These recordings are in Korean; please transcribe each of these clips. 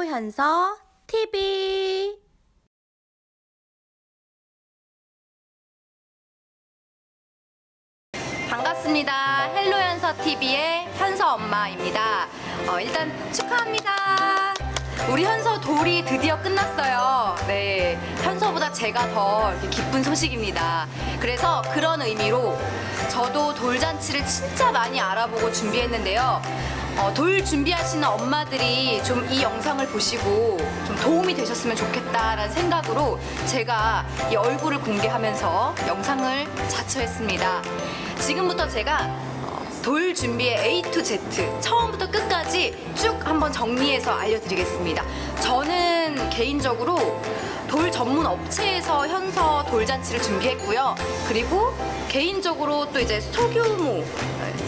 현서 TV. 반갑습니다. 헬로 현서 TV의 현서 엄마입니다. 일단 축하합니다. 우리 현서 돌이 드디어 끝났어요. 네, 현서보다 제가 더 이렇게 기쁜 소식입니다. 그래서 그런 의미로 저도 돌잔치를 진짜 많이 알아보고 준비했는데요. 돌 준비하시는 엄마들이 좀 이 영상을 보시고 좀 도움이 되셨으면 좋겠다라는 생각으로 제가 이 얼굴을 공개하면서 영상을 자처했습니다. 지금부터 제가 돌 준비의 A to Z 처음부터 끝까지 쭉 한번 정리해서 알려드리겠습니다. 저는 개인적으로 돌 전문 업체에서 현서 돌잔치를 준비했고요. 그리고 개인적으로 또 이제 소규모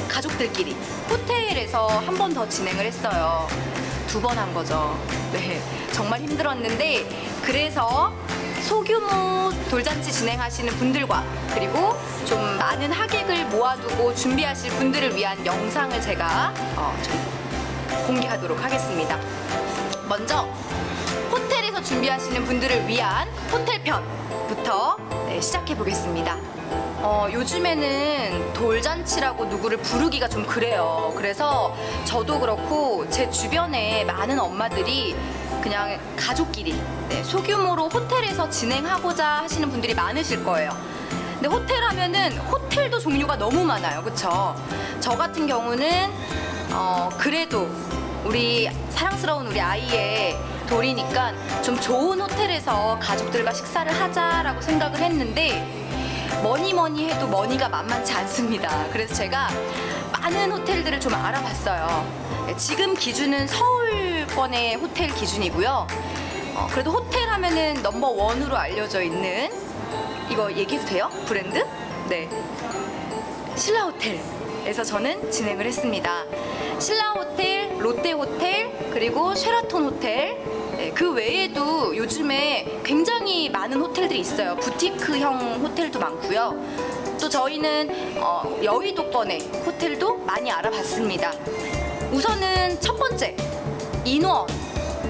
가족들끼리 호텔에서 한 번 더 진행을 했어요. 2번 한 거죠. 네, 정말 힘들었는데 그래서 소규모 돌잔치 진행하시는 분들과 그리고 좀 많은 하객을 모아두고 준비하실 분들을 위한 영상을 제가 좀 공개하도록 하겠습니다. 먼저 호텔에서 준비하시는 분들을 위한 호텔편부터 시작해 보겠습니다. 요즘에는 돌잔치라고 누구를 부르기가 좀 그래요. 그래서 저도 그렇고 제 주변에 많은 엄마들이 그냥 가족끼리 소규모로 호텔에서 진행하고자 하시는 분들이 많으실 거예요. 근데 호텔 하면은 호텔도 종류가 너무 많아요. 그쵸? 저 같은 경우는 그래도 우리 사랑스러운 우리 아이의 돌이니까 좀 좋은 호텔에서 가족들과 식사를 하자라고 생각을 했는데 뭐니 해도 머니가 만만치 않습니다. 그래서 제가 많은 호텔들을 좀 알아봤어요. 지금 기준은 서울권의 호텔 기준이고요. 그래도 호텔 하면은 넘버1으로 알려져 있는, 이거 얘기해도 돼요? 브랜드? 네, 신라호텔에서 저는 진행을 했습니다. 신라호텔, 롯데호텔, 그리고 쉐라톤 호텔, 그 외에도 요즘에 굉장히 많은 호텔들이 있어요. 부티크형 호텔도 많고요. 또 저희는 여의도권의 호텔도 많이 알아봤습니다. 우선은 첫 번째, 인원.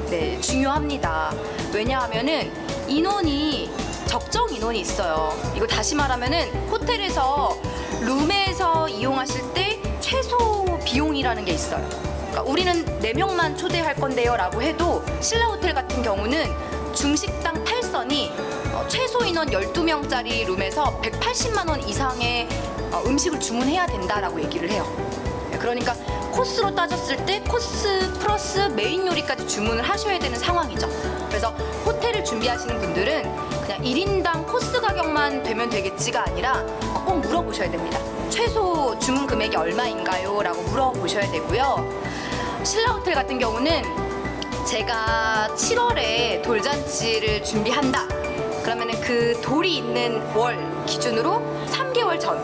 네, 중요합니다. 왜냐하면은 인원이 적정 인원이 있어요. 이거 다시 말하면은 호텔에서 룸에서 이용하실 때 최소 비용이라는 게 있어요. 그러니까 우리는 4명만 초대할 건데요 라고 해도 신라호텔 같은 경우는 중식당 8선이 최소 인원 12명짜리 룸에서 180만 원 이상의 음식을 주문해야 된다라고 얘기를 해요. 그러니까 코스로 따졌을 때 코스 플러스 메인 요리까지 주문을 하셔야 되는 상황이죠. 그래서 호텔을 준비하시는 분들은 그냥 1인당 코스 가격만 되면 되겠지가 아니라 꼭 물어보셔야 됩니다. 최소 주문 금액이 얼마인가요? 라고 물어보셔야 되고요. 신라호텔 같은 경우는 제가 7월에 돌잔치를 준비한다. 그러면은 그 돌이 있는 월 기준으로 3개월 전,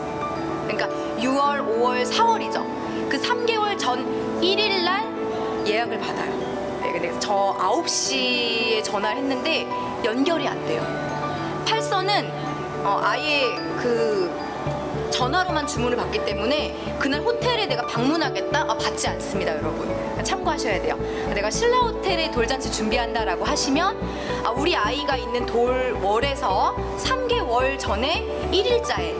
그러니까 6월, 5월, 4월이죠. 그 3개월 전 1일 날 예약을 받아요. 네, 근데 저 9시에 전화를 했는데 연결이 안 돼요. 8선은 아예 그 전화로만 주문을 받기 때문에 그날 호텔에 내가 방문하겠다? 받지 않습니다, 여러분. 참고하셔야 돼요. 내가 신라호텔에 돌잔치 준비한다라고 하시면 우리 아이가 있는 돌월에서 3개월 전에 1일자에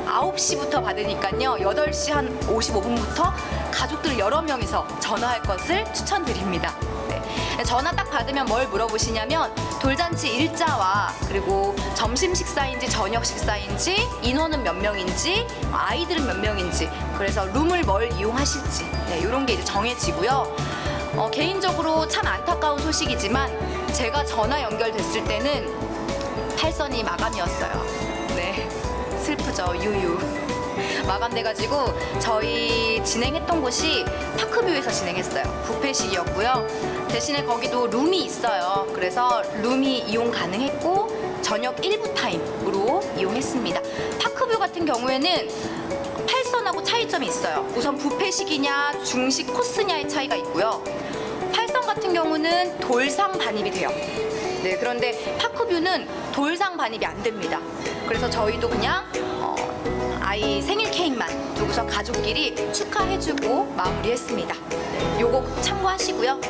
9시부터 받으니까요. 8시 한 55분부터 가족들 여러 명이서 전화할 것을 추천드립니다. 네. 전화 딱 받으면 뭘 물어보시냐면 돌잔치 일자와 그리고 점심 식사인지 저녁 식사인지 인원은 몇 명인지 아이들은 몇 명인지 그래서 룸을 뭘 이용하실지 이런 게 이제 정해지고요. 개인적으로 참 안타까운 소식이지만 제가 전화 연결됐을 때는 8선이 마감이었어요. 네, 슬프죠. 유유. 마감돼가지고 저희 진행했던 곳이 파크뷰에서 진행했어요. 뷔페식이었고요. 대신에 거기도 룸이 있어요. 그래서 룸이 이용 가능했고 저녁 일부 타임으로 이용했습니다. 파크뷰 같은 경우에는 8선하고 차이점이 있어요. 우선 뷔페식이냐 중식 코스냐의 차이가 있고요. 8선 같은 경우는 돌상 반입이 돼요. 네, 그런데 파크뷰는 돌상 반입이 안 됩니다. 그래서 저희도 그냥 아이 생일 케이크만 두고서 가족끼리 축하해주고 마무리했습니다. 네, 요거 참고하시고요.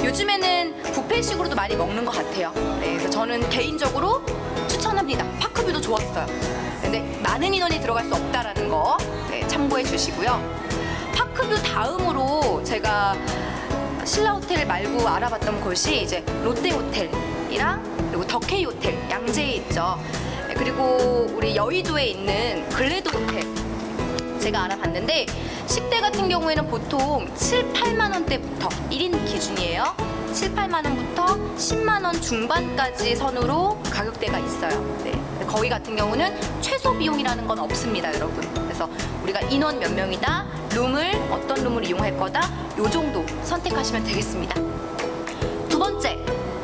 요즘에는 뷔페식으로도 많이 먹는 것 같아요. 네, 그래서 저는 개인적으로 추천합니다. 파크뷰도 좋았어요. 근데 많은 인원이 들어갈 수 없다라는 거 네, 참고해 주시고요. 파크뷰 다음으로 제가 신라호텔 말고 알아봤던 곳이 이제 롯데호텔이랑 그리고 덕케이 호텔 양재에 있죠. 네, 그리고 우리 여의도에 있는 글래드 호텔 제가 알아봤는데 식대 같은 경우에는 보통 7, 8만 원대부터 1인 기준이에요. 7, 8만 원부터 10만 원 중반까지 선으로 가격대가 있어요. 네. 거기 같은 경우는 최소 비용이라는 건 없습니다, 여러분. 그래서 우리가 인원 몇 명이다, 룸을 어떤 룸을 이용할 거다, 요 정도 선택하시면 되겠습니다. 두 번째,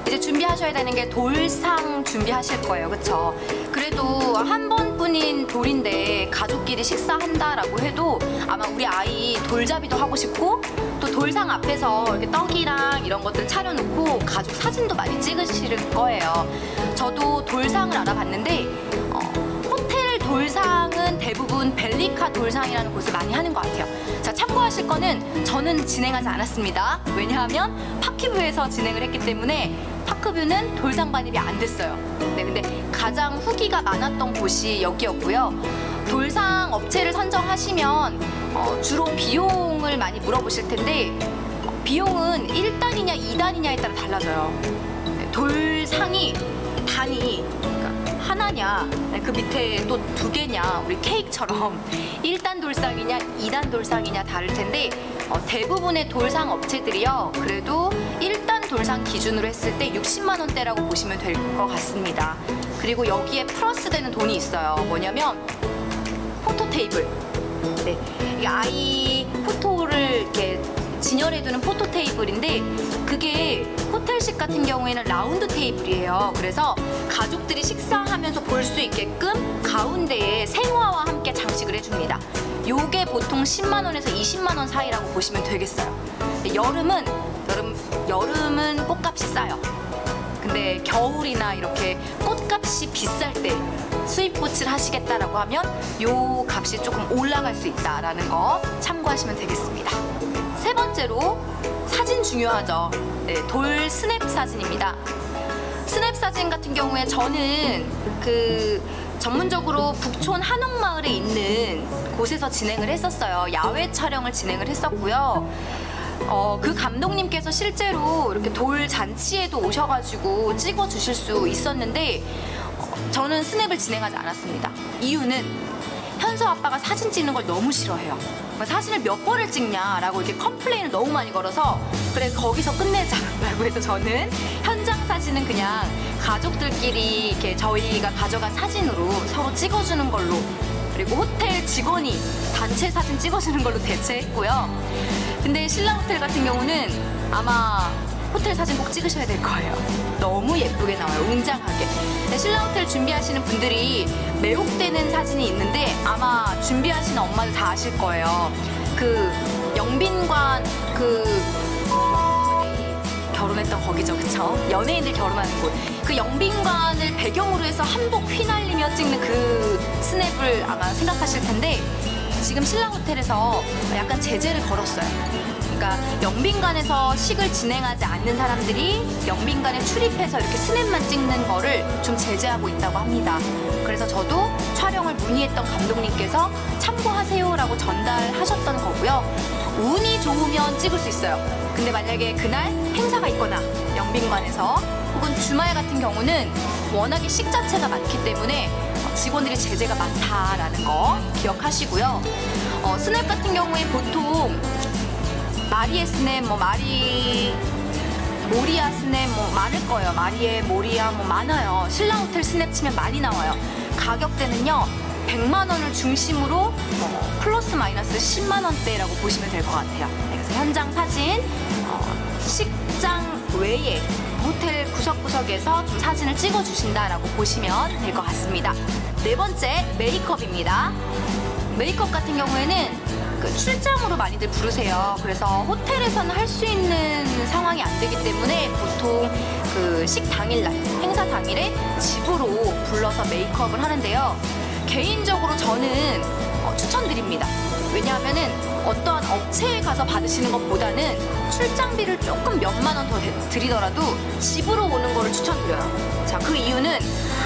이제 준비하셔야 되는 게 돌상 준비하실 거예요, 그쵸? 그래도 한 번뿐인 돌인데 가족끼리 식사한다라고 해도 아마 우리 아이 돌잡이도 하고 싶고 또 돌상 앞에서 이렇게 떡이랑 이런 것들 차려놓고 가족 사진도 많이 찍으실 거예요. 저도 돌상을 알아봤는데 호텔 돌상은 대부분 벨리카 돌상이라는 곳을 많이 하는 것 같아요. 자, 참고하실 거는 저는 진행하지 않았습니다. 왜냐하면 파크뷰에서 진행을 했기 때문에 파크뷰는 돌상 반입이 안 됐어요. 네, 근데 가장 후기가 많았던 곳이 여기였고요. 돌상 업체를 선정하시면 주로 비용을 많이 물어보실 텐데 비용은 1단이냐 2단이냐에 따라 달라져요. 네, 돌상이 단위 그러니까 하나냐 그 밑에 또 두 개냐 우리 케이크처럼 1단 돌상이냐 2단 돌상이냐 다를 텐데 대부분의 돌상 업체들이요 그래도 1단 돌상 기준으로 했을 때 60만 원대라고 보시면 될 것 같습니다. 그리고 여기에 플러스 되는 돈이 있어요. 뭐냐면 포토 테이블. 네, 이 아이 포토를 이렇게 진열해두는 포토 테이블인데 그게 호텔식 같은 경우에는 라운드 테이블이에요. 그래서 가족들이 식사하면서 볼 수 있게끔 가운데에 생화와 함께 장식을 해줍니다. 요게 보통 10만 원에서 20만 원 사이라고 보시면 되겠어요. 근데 여름은 꽃값이 싸요. 근데 겨울이나 이렇게 꽃값이 비쌀 때 수입꽃을 하시겠다라고 하면 요 값이 조금 올라갈 수 있다라는 거 참고하시면 되겠습니다. 세 번째로 사진 중요하죠. 네, 돌 스냅 사진입니다. 스냅 사진 같은 경우에 저는 전문적으로 북촌 한옥마을에 있는 곳에서 진행을 했었어요. 야외 촬영을 진행을 했었고요. 그 감독님께서 실제로 이렇게 돌 잔치에도 오셔가지고 찍어주실 수 있었는데 저는 스냅을 진행하지 않았습니다. 이유는 현서 아빠가 사진 찍는 걸 너무 싫어해요. 사진을 몇 번을 찍냐라고 이렇게 컴플레인을 너무 많이 걸어서 그래 거기서 끝내자라고 해서 저는 현장 사진은 그냥 가족들끼리 이렇게 저희가 가져간 사진으로 서로 찍어주는 걸로 그리고 호텔 직원이 단체 사진 찍어주는 걸로 대체했고요. 근데 신라호텔 같은 경우는 아마 호텔 사진 꼭 찍으셔야 될 거예요. 너무 예쁘게 나와요. 웅장하게. 신라호텔 준비하시는 분들이 매혹되는 사진이 있는데 아마 준비하시는 엄마들 다 아실 거예요. 그 영빈관 결혼했던 거기죠, 그쵸? 연예인들 결혼하는 곳. 그 영빈관을 배경으로 해서 한복 휘날리며 찍는 그 스냅을 아마 생각하실 텐데 지금 신라호텔에서 약간 제재를 걸었어요. 그러니까 영빈관에서 식을 진행하지 않는 사람들이 영빈관에 출입해서 이렇게 스냅만 찍는 거를 좀 제재하고 있다고 합니다. 그래서 저도 촬영을 문의했던 감독님께서 참고하세요라고 전달하셨던 거고요. 운이 좋으면 찍을 수 있어요. 근데 만약에 그날 행사가 있거나 영빈관에서 혹은 주말 같은 경우는 워낙에 식 자체가 많기 때문에 직원들이 제재가 많다라는 거 기억하시고요. 스냅 같은 경우에 보통 마리에 스냅, 모리아 스냅 많을 거예요. 마리에, 모리아 많아요. 신라호텔 스냅 치면 많이 나와요. 가격대는요 100만 원을 중심으로 플러스 마이너스 10만 원대라고 보시면 될 것 같아요. 네, 그래서 현장 사진, 식장 외에 호텔 구석구석에서 좀 사진을 찍어주신다라고 보시면 될 것 같습니다. 네 번째, 메이크업입니다. 메이크업 같은 경우에는 출장으로 많이들 부르세요. 그래서 호텔에서는 할 수 있는 상황이 안 되기 때문에 보통 식 당일날, 행사 당일에 집으로 불러서 메이크업을 하는데요. 개인적으로 저는 추천드립니다. 왜냐하면은 어떠한 업체에 가서 받으시는 것보다는 출장비를 조금 몇만 원 더 드리더라도 집으로 오는 거를 추천드려요. 자, 그 이유는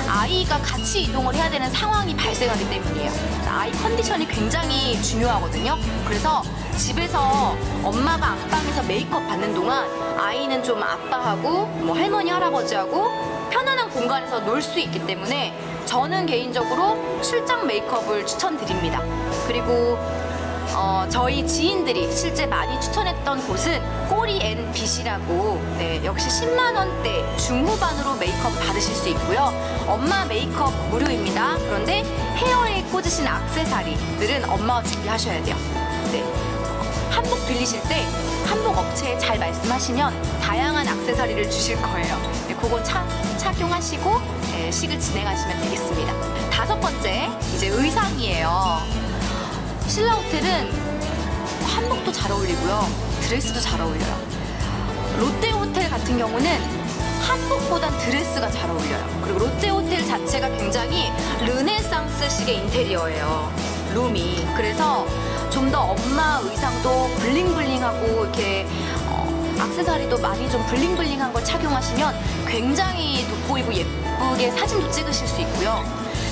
아이가 같이 이동을 해야 되는 상황이 발생하기 때문이에요. 아이 컨디션이 굉장히 중요하거든요. 그래서 집에서 엄마가 안방에서 메이크업 받는 동안 아이는 좀 아빠하고 뭐 할머니, 할아버지하고 편안한 공간에서 놀 수 있기 때문에 저는 개인적으로 출장 메이크업을 추천드립니다. 그리고 저희 지인들이 실제 많이 추천했던 곳은 꼬리앤빛이라고 역시 10만 원대 중후반으로 메이크업 받으실 수 있고요. 엄마 메이크업 무료입니다. 그런데 헤어에 꽂으신 액세서리들은 엄마가 준비하셔야 돼요. 네. 한복 빌리실 때 한복 업체에 잘 말씀하시면 다양한 액세서리를 주실 거예요. 네, 그거 착용하시고 식을 진행하시면 되겠습니다. 5번째, 이제 의상이에요. 신라 호텔은 한복도 잘 어울리고요. 드레스도 잘 어울려요. 롯데 호텔 같은 경우는 한복보단 드레스가 잘 어울려요. 그리고 롯데 호텔 자체가 굉장히 르네상스식의 인테리어예요. 룸이. 그래서 좀 더 엄마 의상도 블링블링하고 이렇게 액세서리도 많이 좀 블링블링한 걸 착용하시면 굉장히 돋보이고 예쁘게 사진도 찍으실 수 있고요.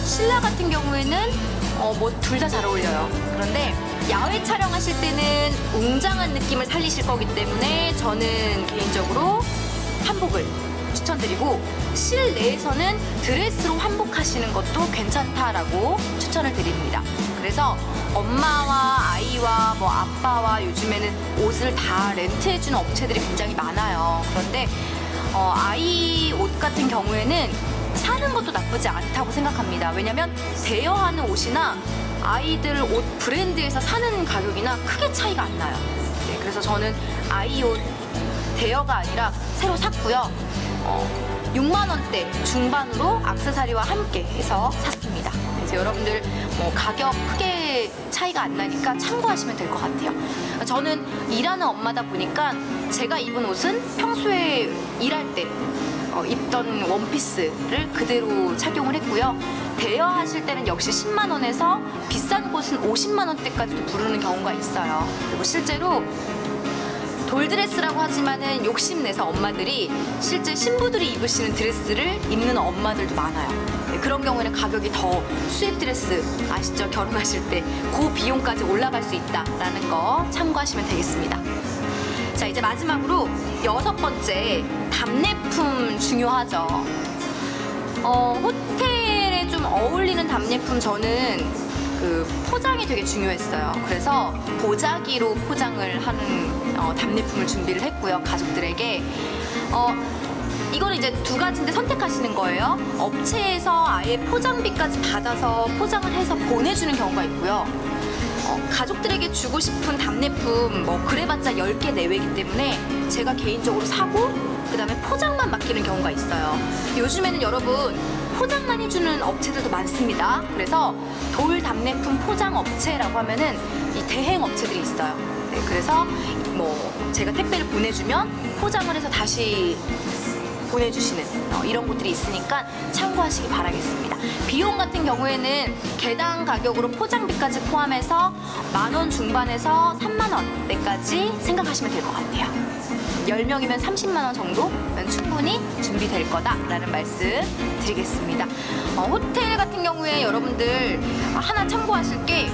신라 같은 경우에는 뭐 둘 다 잘 어울려요. 그런데 야외 촬영하실 때는 웅장한 느낌을 살리실 거기 때문에 저는 개인적으로 한복을 추천드리고, 실내에서는 드레스로 환복하시는 것도 괜찮다라고 추천을 드립니다. 그래서 엄마와 아이와 뭐 아빠와 요즘에는 옷을 다 렌트해주는 업체들이 굉장히 많아요. 그런데 아이 옷 같은 경우에는 사는 것도 나쁘지 않다고 생각합니다. 왜냐면 대여하는 옷이나 아이들 옷 브랜드에서 사는 가격이나 크게 차이가 안 나요. 네, 그래서 저는 아이 옷 대여가 아니라 새로 샀고요. 6만 원대 중반으로 액세서리와 함께 해서 샀습니다. 그래서 여러분들 뭐 가격 크게 차이가 안 나니까 참고하시면 될 것 같아요. 저는 일하는 엄마다 보니까 제가 입은 옷은 평소에 일할 때 입던 원피스를 그대로 착용을 했고요. 대여하실 때는 역시 10만 원에서 비싼 곳은 50만 원대까지도 부르는 경우가 있어요. 그리고 실제로 돌드레스라고 하지만은 욕심내서 엄마들이 실제 신부들이 입으시는 드레스를 입는 엄마들도 많아요. 네, 그런 경우에는 가격이 더 수입 드레스 아시죠? 결혼하실 때 그 비용까지 올라갈 수 있다라는 거 참고하시면 되겠습니다. 자, 이제 마지막으로 6번째, 답례품 중요하죠. 호텔에 좀 어울리는 답례품, 저는 그 포장이 되게 중요했어요. 그래서 보자기로 포장을 하는 답례품을 준비를 했고요. 가족들에게. 이거는 이제 2가지인데 선택하시는 거예요. 업체에서 아예 포장비까지 받아서 포장을 해서 보내주는 경우가 있고요. 가족들에게 주고 싶은 답례품 뭐 그래봤자 10개 내외이기 때문에 제가 개인적으로 사고 그다음에 포장만 맡기는 경우가 있어요. 요즘에는 여러분 포장만 해주는 업체들도 많습니다. 그래서 돌 답례품 포장 업체라고 하면은 이 대행 업체들이 있어요. 네, 그래서 뭐 제가 택배를 보내주면 포장을 해서 다시 보내주시는 이런 곳들이 있으니까 참고하시기 바라겠습니다. 비용 같은 경우에는 개당 가격으로 포장비까지 포함해서 10,000원 중반에서 30,000원대까지 생각하시면 될 것 같아요. 10명이면 30만 원 정도면 충분히 준비될 거다라는 말씀 드리겠습니다. 호텔 같은 경우에 여러분들 하나 참고하실 게,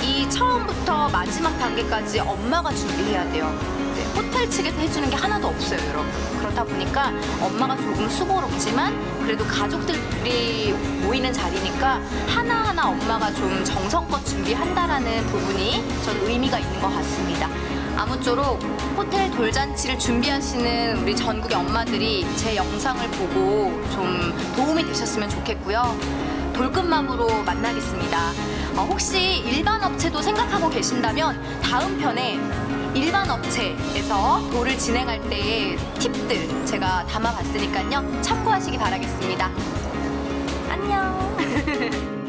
이 처음부터 마지막 단계까지 엄마가 준비해야 돼요. 네, 호텔 측에서 해주는 게 하나도 없어요, 여러분. 그렇다 보니까 엄마가 조금 수고롭지만 그래도 가족들이 모이는 자리니까 하나하나 엄마가 좀 정성껏 준비한다라는 부분이 저는 의미가 있는 것 같습니다. 아무쪼록 호텔 돌잔치를 준비하시는 우리 전국의 엄마들이 제 영상을 보고 좀 도움이 되셨으면 좋겠고요. 돌끝맘으로 만나겠습니다. 혹시 일반 업체도 생각하고 계신다면 다음 편에 일반 업체에서 돌을 진행할 때의 팁들 제가 담아봤으니까요. 참고하시기 바라겠습니다. 안녕.